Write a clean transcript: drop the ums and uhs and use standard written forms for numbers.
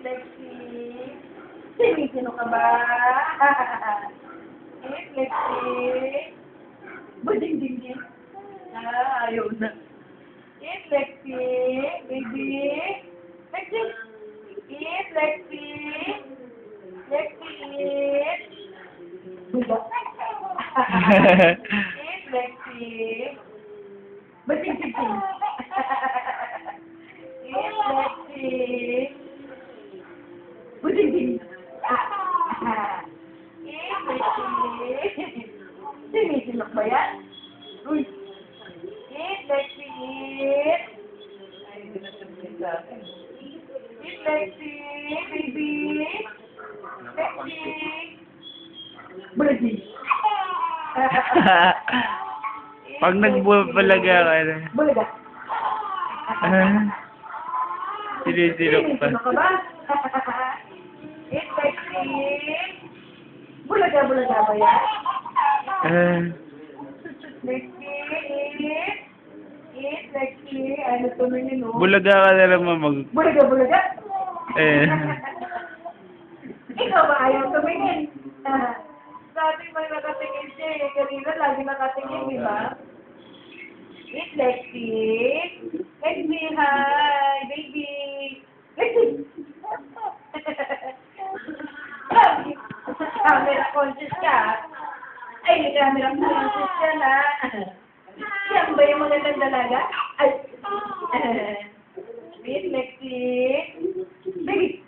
Lexi. Sino ka ba? Lexi. Bading ding ding. Ayaw na. Lexi. Baby. Lexi. Lexi. Lexi. Buda. Lexi. Bading ding ding. Lexi. Bading ding. Lexi. Sinisilok ba yan? Uy. Lexi. Ay, hindi na sabihin sa akin. Lexi. Baby. Lexi. Baby. Pag nagbubalaga ka na. Bulaga. Sinisilok pa. Sino ka ba? Lexi. Bulaga ba yan? Lexi. Lexi. Ano tumingin mo? Bulaga ka na naman mag... Bulaga. Ikaw ba ayaw tumingin? Sa ating may nakatingin siya eh. Kanina lagi nakatingin, di ba? Lexi. Lexi, hi. Baby. Lexi. Camera conscious ka. Ay, may camera conscious ka na. Yan ba yung magandang dalaga? Ay. Lexi. Baby.